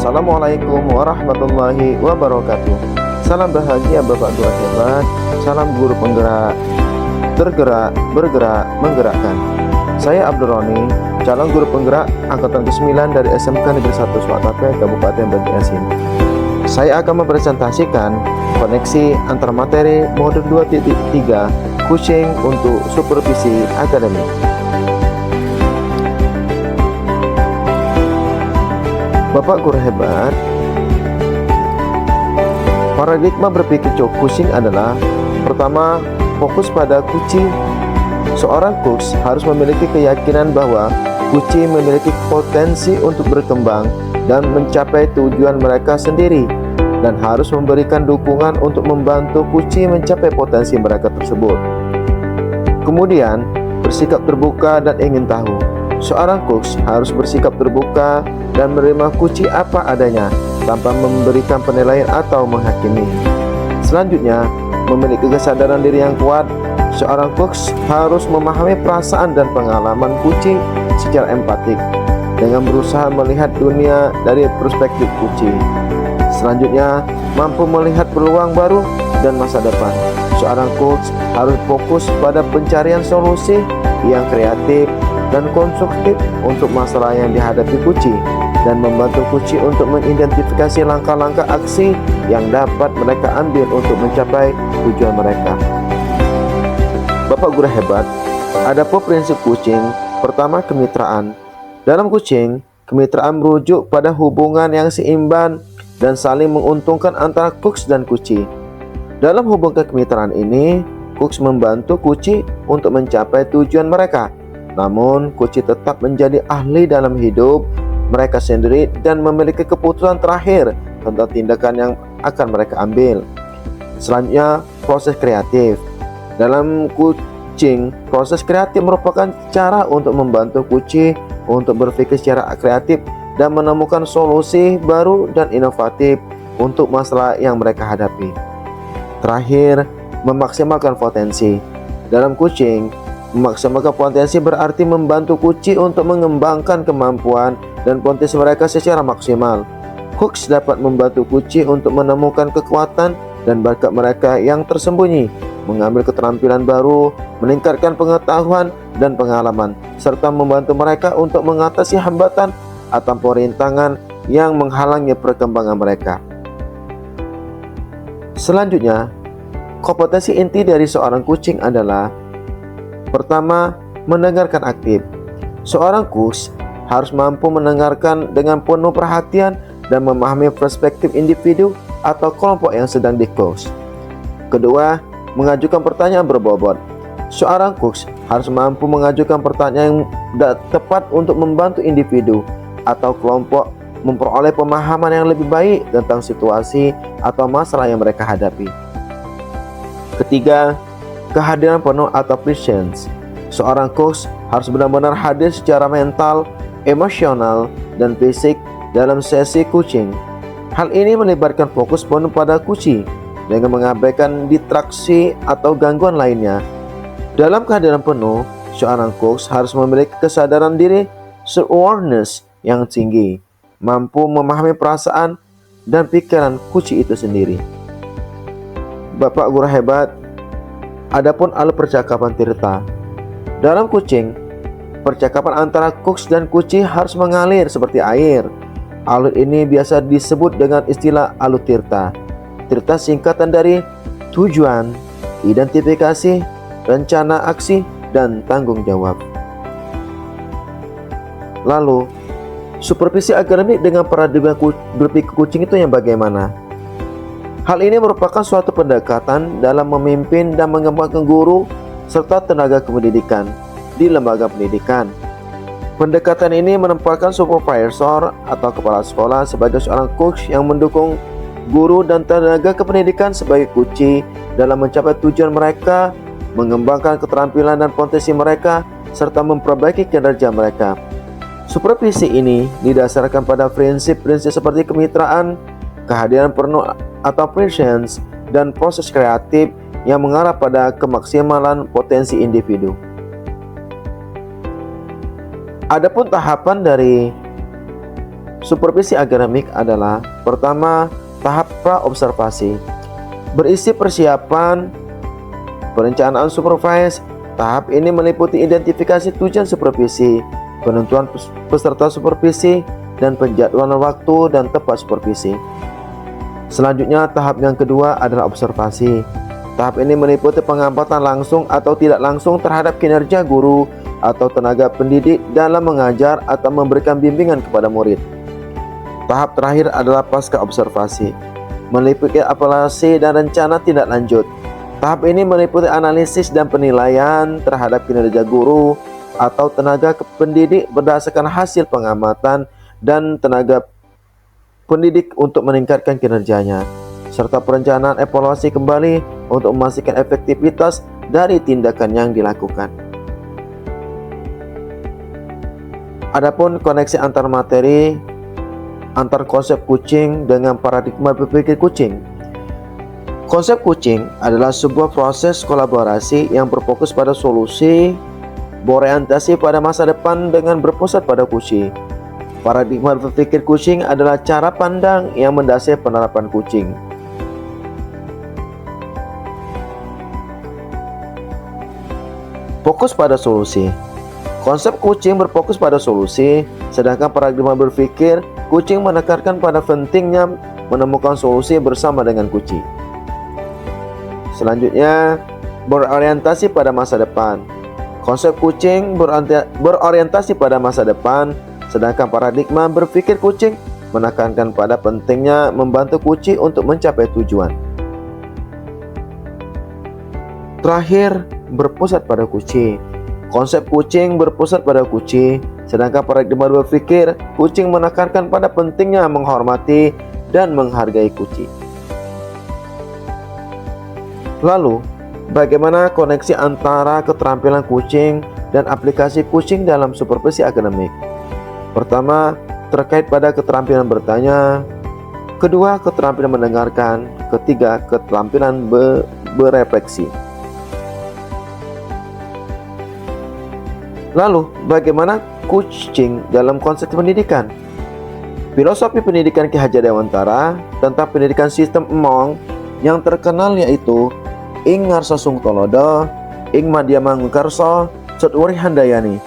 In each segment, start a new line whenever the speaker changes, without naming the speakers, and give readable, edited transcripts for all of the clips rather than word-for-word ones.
Assalamualaikum warahmatullahi wabarakatuh. Salam bahagia Bapak Guru hebat. Salam guru penggerak, tergerak, bergerak, menggerakkan. Saya Abdul Roni, calon guru penggerak angkatan ke-9 dari SMK Negeri 1 Swatape, Kabupaten Banti Asin. Saya akan mempresentasikan koneksi antar materi modul 2.3 Kucing untuk supervisi akademik. Bapak guru hebat, paradigma berpikir Kucing adalah pertama, fokus pada kucing. Seorang coach harus memiliki keyakinan bahwa kucing memiliki potensi untuk berkembang dan mencapai tujuan mereka sendiri, dan harus memberikan dukungan untuk membantu kucing mencapai potensi mereka tersebut. Kemudian, bersikap terbuka dan ingin tahu. Seorang coach harus bersikap terbuka dan menerima kucing apa adanya tanpa memberikan penilaian atau menghakimi. Selanjutnya, memiliki kesadaran diri yang kuat. Seorang coach harus memahami perasaan dan pengalaman kucing secara empatik dengan berusaha melihat dunia dari perspektif kucing. Selanjutnya, mampu melihat peluang baru dan masa depan. Seorang coach harus fokus pada pencarian solusi yang kreatif dan konstruktif untuk masalah yang dihadapi kucing, dan membantu kucing untuk mengidentifikasi langkah-langkah aksi yang dapat mereka ambil untuk mencapai tujuan mereka. Bapak guru hebat, ada prinsip kucing. Pertama, kemitraan. Dalam kucing, kemitraan merujuk pada hubungan yang seimbang dan saling menguntungkan antara coach dan kucing. Dalam hubungan kemitraan ini, coach membantu kucing untuk mencapai tujuan mereka. Namun, kucing tetap menjadi ahli dalam hidup mereka sendiri dan memiliki keputusan terakhir tentang tindakan yang akan mereka ambil. Selanjutnya, proses kreatif. Dalam kucing, proses kreatif merupakan cara untuk membantu kucing untuk berpikir secara kreatif dan menemukan solusi baru dan inovatif untuk masalah yang mereka hadapi. Terakhir, memaksimalkan potensi. Dalam kucing, memaksimalkan potensi berarti membantu kucing untuk mengembangkan kemampuan dan potensi mereka secara maksimal. Coach dapat membantu kucing untuk menemukan kekuatan dan bakat mereka yang tersembunyi, mengambil keterampilan baru, meningkatkan pengetahuan dan pengalaman, serta membantu mereka untuk mengatasi hambatan atau rintangan yang menghalangi perkembangan mereka. Selanjutnya, kompetensi inti dari seorang kucing adalah: pertama, mendengarkan aktif. Seorang coach harus mampu mendengarkan dengan penuh perhatian dan memahami perspektif individu atau kelompok yang sedang di-coach. Kedua, mengajukan pertanyaan berbobot. Seorang coach harus mampu mengajukan pertanyaan yang tepat untuk membantu individu atau kelompok memperoleh pemahaman yang lebih baik tentang situasi atau masalah yang mereka hadapi. Ketiga, kehadiran penuh atau presence. Seorang coach harus benar-benar hadir secara mental, emosional, dan fisik dalam sesi coaching. Hal ini melibatkan fokus penuh pada kucing dengan mengabaikan distraksi atau gangguan lainnya. Dalam kehadiran penuh, seorang coach harus memiliki kesadaran diri, self-awareness yang tinggi, mampu memahami perasaan dan pikiran kucing itu sendiri. Bapak guru hebat, adapun alur percakapan tirta. Dalam kucing, percakapan antara coach dan kucing harus mengalir seperti air. Alur ini biasa disebut dengan istilah alur tirta. Tirta singkatan dari tujuan, identifikasi, rencana aksi, dan tanggung jawab. Lalu, supervisi akademik dengan paradigma berpikir kucing itu yang bagaimana? Hal ini merupakan suatu pendekatan dalam memimpin dan mengembangkan guru serta tenaga kependidikan di lembaga pendidikan. Pendekatan ini menempatkan supervisor atau kepala sekolah sebagai seorang coach yang mendukung guru dan tenaga kependidikan sebagai kunci dalam mencapai tujuan mereka, mengembangkan keterampilan dan potensi mereka, serta memperbaiki kinerja mereka. Supervisi ini didasarkan pada prinsip-prinsip seperti kemitraan, kehadiran penuh atau presence, dan proses kreatif yang mengarah pada kemaksimalan potensi individu. Adapun tahapan dari supervisi akademik adalah pertama, tahap pra-observasi, berisi persiapan perencanaan supervise. Tahap ini meliputi identifikasi tujuan supervisi, penentuan peserta supervisi, dan penjadwalan waktu dan tempat supervisi. Selanjutnya, tahap yang kedua adalah observasi. Tahap ini meliputi pengamatan langsung atau tidak langsung terhadap kinerja guru atau tenaga pendidik dalam mengajar atau memberikan bimbingan kepada murid. Tahap terakhir adalah pasca observasi, meliputi evaluasi dan rencana tindak lanjut. Tahap ini meliputi analisis dan penilaian terhadap kinerja guru atau tenaga pendidik berdasarkan hasil pengamatan dan tenaga pendidik untuk meningkatkan kinerjanya, serta perencanaan evaluasi kembali untuk memastikan efektivitas dari tindakan yang dilakukan. Adapun koneksi antar materi, antar konsep kucing dengan paradigma berpikir kucing. Konsep kucing adalah sebuah proses kolaborasi yang berfokus pada solusi, berorientasi pada masa depan dengan berpusat pada kucing. Paradigma berpikir kucing adalah cara pandang yang mendasari penerapan kucing. Fokus pada solusi. Konsep kucing berfokus pada solusi, sedangkan paradigma berpikir kucing menekankan pada pentingnya menemukan solusi bersama dengan kucing. Selanjutnya, berorientasi pada masa depan. Konsep kucing berorientasi pada masa depan, sedangkan paradigma berpikir kucing menekankan pada pentingnya membantu kucing untuk mencapai tujuan. Terakhir, berpusat pada kucing. Konsep kucing berpusat pada kucing, sedangkan paradigma berpikir kucing menekankan pada pentingnya menghormati dan menghargai kucing. Lalu, bagaimana koneksi antara keterampilan kucing dan aplikasi kucing dalam supervisi akademik? Pertama, terkait pada keterampilan bertanya. Kedua, keterampilan mendengarkan. Ketiga, keterampilan berefleksi. Lalu, bagaimana kucing dalam konsep pendidikan? Filosofi pendidikan Ki Hajar Dewantara tentang pendidikan sistem Emong yang terkenal yaitu Ing Ngarsosung Tolodo, Ing Madya Mangunkarso, Sutwuri Handayani.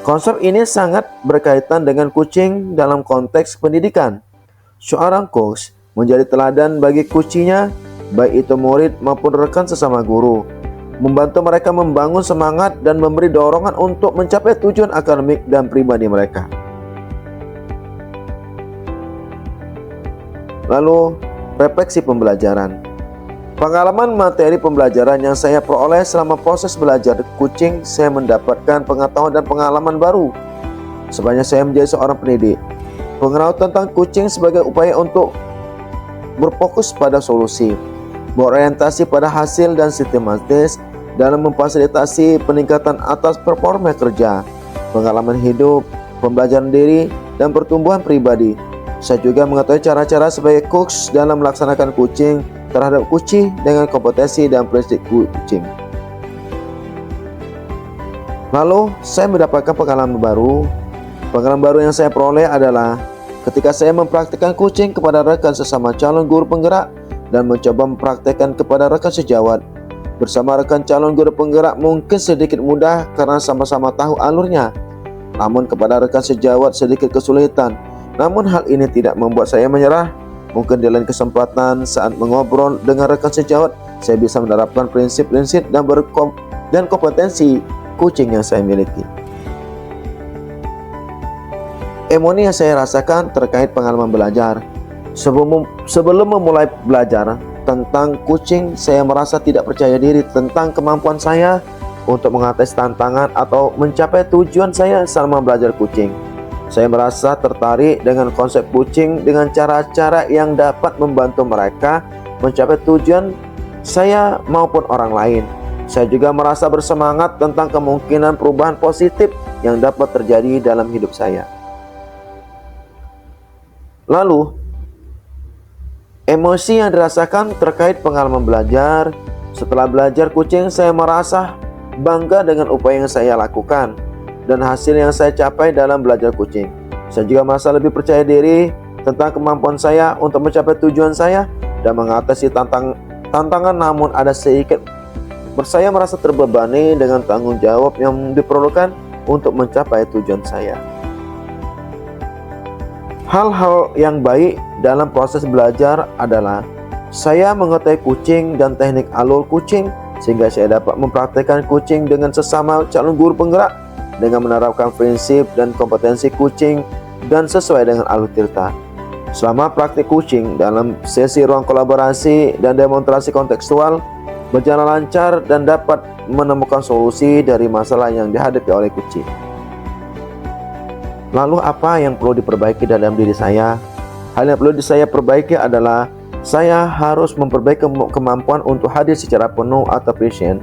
Konsep ini sangat berkaitan dengan kucing dalam konteks pendidikan. Seorang coach menjadi teladan bagi kucingnya, baik itu murid maupun rekan sesama guru, membantu mereka membangun semangat dan memberi dorongan untuk mencapai tujuan akademik dan pribadi mereka. Lalu, refleksi pembelajaran. Pengalaman materi pembelajaran yang saya peroleh selama proses belajar kucing, saya mendapatkan pengetahuan dan pengalaman baru sepanjang saya menjadi seorang pendidik. Pengetahuan tentang kucing sebagai upaya untuk berfokus pada solusi, berorientasi pada hasil dan sistematis dalam memfasilitasi peningkatan atas performa kerja, pengalaman hidup, pembelajaran diri, dan pertumbuhan pribadi. Saya juga mengetahui cara-cara sebagai coach dalam melaksanakan kucing terhadap kucing dengan kompetensi dan prinsip kucing. Lalu, saya mendapatkan pengalaman baru. Pengalaman baru yang saya peroleh adalah ketika saya mempraktikkan kucing kepada rekan sesama calon guru penggerak dan mencoba mempraktikkan kepada rekan sejawat. Bersama rekan calon guru penggerak mungkin sedikit mudah karena sama-sama tahu alurnya. Namun kepada rekan sejawat sedikit kesulitan. Namun hal ini tidak membuat saya menyerah. Mungkin di lain kesempatan saat mengobrol dengan rekan sejawat, saya bisa menerapkan prinsip-prinsip dan kompetensi kucing yang saya miliki. Emosi yang saya rasakan terkait pengalaman belajar. Sebelum memulai belajar tentang kucing, saya merasa tidak percaya diri tentang kemampuan saya untuk mengatasi tantangan atau mencapai tujuan saya selama belajar kucing. Saya merasa tertarik dengan konsep kucing dengan cara-cara yang dapat membantu mereka mencapai tujuan saya maupun orang lain. Saya juga merasa bersemangat tentang kemungkinan perubahan positif yang dapat terjadi dalam hidup saya. Lalu, emosi yang dirasakan terkait pengalaman belajar. Setelah belajar kucing, saya merasa bangga dengan upaya yang saya lakukan dan hasil yang saya capai dalam belajar kucing. Saya juga merasa lebih percaya diri tentang kemampuan saya untuk mencapai tujuan saya dan mengatasi tantangan, namun ada sedikit saya merasa terbebani dengan tanggung jawab yang diperlukan untuk mencapai tujuan saya. Hal-hal yang baik dalam proses belajar adalah saya mengetahui kucing dan teknik alur kucing, sehingga saya dapat mempraktikkan kucing dengan sesama calon guru penggerak dengan menerapkan prinsip dan kompetensi kucing dan sesuai dengan alur tirta. Selama praktik kucing dalam sesi ruang kolaborasi dan demonstrasi kontekstual berjalan lancar dan dapat menemukan solusi dari masalah yang dihadapi oleh kucing. Lalu apa yang perlu diperbaiki dalam diri saya? Hal yang perlu saya perbaiki adalah saya harus memperbaiki kemampuan untuk hadir secara penuh atau present,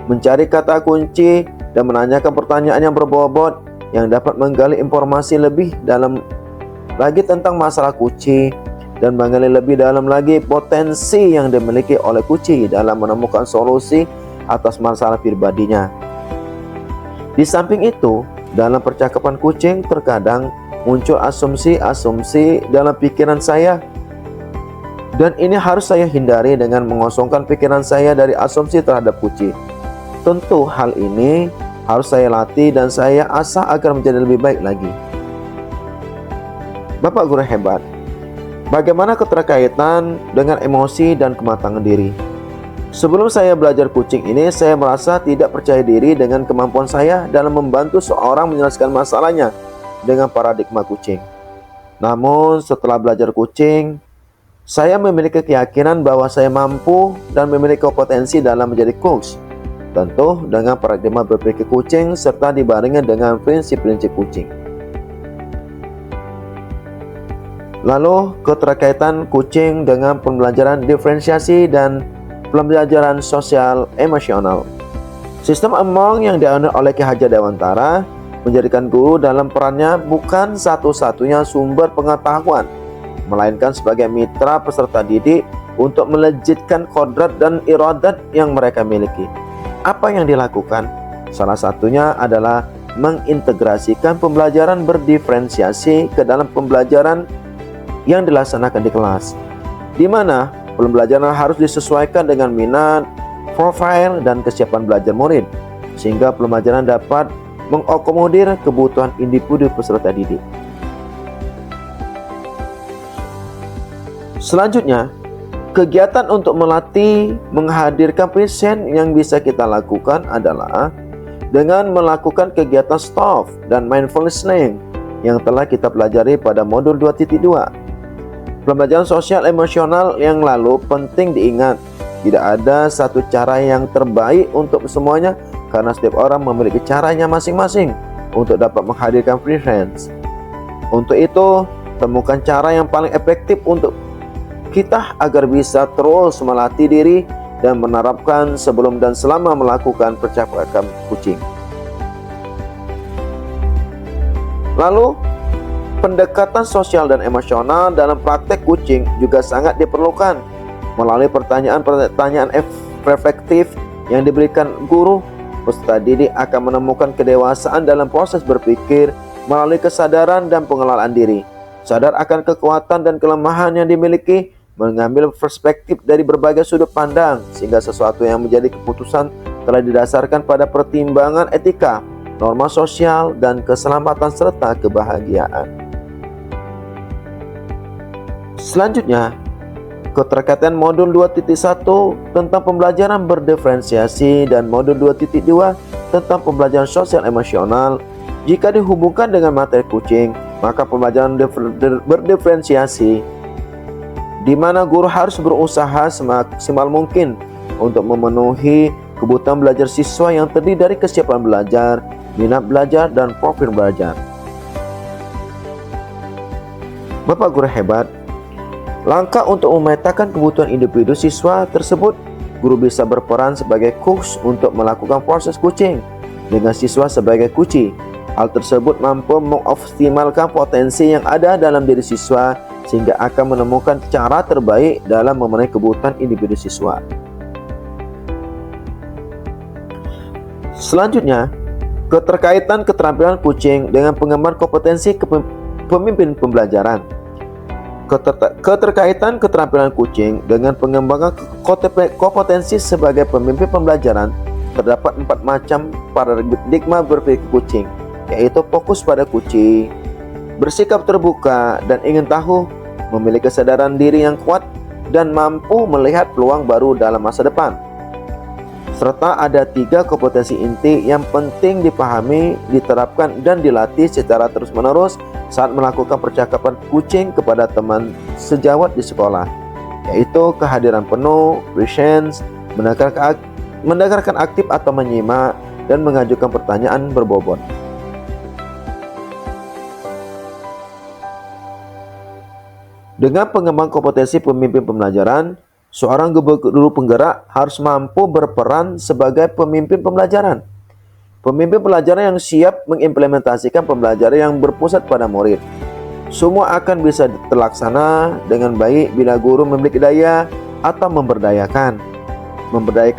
mencari kata kunci dan menanyakan pertanyaan yang berbobot yang dapat menggali informasi lebih dalam lagi tentang masalah kucing dan menggali lebih dalam lagi potensi yang dimiliki oleh kucing dalam menemukan solusi atas masalah pribadinya. Di samping itu, dalam percakapan kucing terkadang muncul asumsi-asumsi dalam pikiran saya, dan ini harus saya hindari dengan mengosongkan pikiran saya dari asumsi terhadap kucing. Tentu hal ini harus saya latih dan saya asah agar menjadi lebih baik lagi. Bapak guru hebat, bagaimana keterkaitan dengan emosi dan kematangan diri? Sebelum saya belajar kucing ini, saya merasa tidak percaya diri dengan kemampuan saya dalam membantu seorang menyelesaikan masalahnya dengan paradigma kucing. Namun setelah belajar kucing, saya memiliki keyakinan bahwa saya mampu dan memiliki kompetensi dalam menjadi coach. Tentu dengan paradigma berpikir kucing serta dibarengi dengan prinsip-prinsip kucing. Lalu keterkaitan kucing dengan pembelajaran diferensiasi dan pembelajaran sosial emosional. Sistem Among yang dianut oleh Ki Hajar Dewantara menjadikan guru dalam perannya bukan satu-satunya sumber pengetahuan, melainkan sebagai mitra peserta didik untuk melejitkan kodrat dan iradat yang mereka miliki. Apa yang dilakukan? Salah satunya adalah mengintegrasikan pembelajaran berdiferensiasi ke dalam pembelajaran yang dilaksanakan di kelas, di mana pembelajaran harus disesuaikan dengan minat, profil, dan kesiapan belajar murid, sehingga pembelajaran dapat mengakomodir kebutuhan individu peserta didik. Selanjutnya, kegiatan untuk melatih menghadirkan present yang bisa kita lakukan adalah dengan melakukan kegiatan stop dan mindful listening yang telah kita pelajari pada modul 2.2. Pembelajaran sosial emosional yang lalu penting diingat, tidak ada satu cara yang terbaik untuk semuanya karena setiap orang memiliki caranya masing-masing untuk dapat menghadirkan preference. Untuk itu, temukan cara yang paling efektif untuk kita agar bisa terus melatih diri dan menerapkan sebelum dan selama melakukan percakapan kucing. Lalu, pendekatan sosial dan emosional dalam praktek kucing juga sangat diperlukan. Melalui pertanyaan-pertanyaan reflektif yang diberikan guru, peserta didik akan menemukan kedewasaan dalam proses berpikir melalui kesadaran dan pengenalan diri. Sadar akan kekuatan dan kelemahan yang dimiliki, mengambil perspektif dari berbagai sudut pandang, sehingga sesuatu yang menjadi keputusan telah didasarkan pada pertimbangan etika, norma sosial, dan keselamatan serta kebahagiaan. Selanjutnya, keterkaitan modul 2.1 tentang pembelajaran berdiferensiasi dan modul 2.2 tentang pembelajaran sosial emosional. Jika dihubungkan dengan materi kucing, maka pembelajaran berdiferensiasi di mana guru harus berusaha semaksimal mungkin untuk memenuhi kebutuhan belajar siswa yang terdiri dari kesiapan belajar, minat belajar, dan profil belajar. Bapak guru hebat, langkah untuk memetakan kebutuhan individu siswa tersebut, guru bisa berperan sebagai coach untuk melakukan proses coaching dengan siswa sebagai kunci. Hal tersebut mampu mengoptimalkan potensi yang ada dalam diri siswa sehingga akan menemukan cara terbaik dalam memenuhi kebutuhan individu siswa. Selanjutnya, keterkaitan keterampilan kucing dengan pengembangan kompetensi pemimpin pembelajaran. Keterkaitan keterampilan kucing dengan pengembangan kompetensi sebagai pemimpin pembelajaran, terdapat 4 macam paradigma berpikir kucing, yaitu fokus pada kucing, bersikap terbuka dan ingin tahu, memiliki kesadaran diri yang kuat, dan mampu melihat peluang baru dalam masa depan. Serta ada 3 kompetensi inti yang penting dipahami, diterapkan, dan dilatih secara terus-menerus saat melakukan percakapan kucing kepada teman sejawat di sekolah, yaitu kehadiran penuh, presence, mendengarkan aktif atau menyimak, dan mengajukan pertanyaan berbobot. Dengan pengembangan kompetensi pemimpin pembelajaran, seorang guru penggerak harus mampu berperan sebagai pemimpin pembelajaran. Pemimpin pembelajaran yang siap mengimplementasikan pembelajaran yang berpusat pada murid. Semua akan bisa terlaksana dengan baik bila guru memiliki daya atau memberdayakan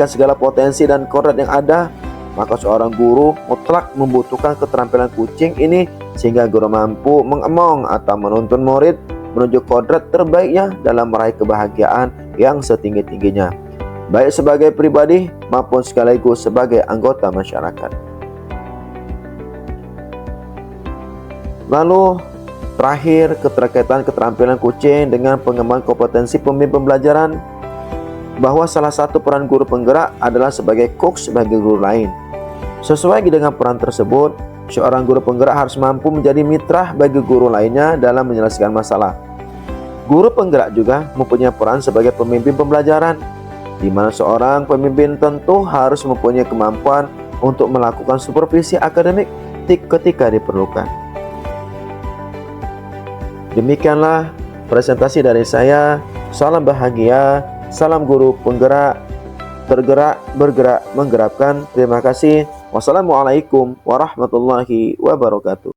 segala potensi dan kodrat yang ada. Maka seorang guru mutlak membutuhkan keterampilan kucing ini sehingga guru mampu mengemong atau menuntun murid menuju kodrat terbaiknya dalam meraih kebahagiaan yang setinggi-tingginya, baik sebagai pribadi maupun sekaligus sebagai anggota masyarakat. Lalu terakhir, keterkaitan keterampilan kucing dengan pengembangan kompetensi pemimpin pembelajaran, bahwa salah satu peran guru penggerak adalah sebagai coach bagi guru lain. Sesuai dengan peran tersebut, seorang guru penggerak harus mampu menjadi mitra bagi guru lainnya dalam menyelesaikan masalah. Guru penggerak juga mempunyai peran sebagai pemimpin pembelajaran, di mana seorang pemimpin tentu harus mempunyai kemampuan untuk melakukan supervisi akademik ketika diperlukan. Demikianlah presentasi dari saya. Salam bahagia, salam guru penggerak, tergerak, bergerak, menggerakkan. Terima kasih. Wassalamualaikum warahmatullahi wabarakatuh.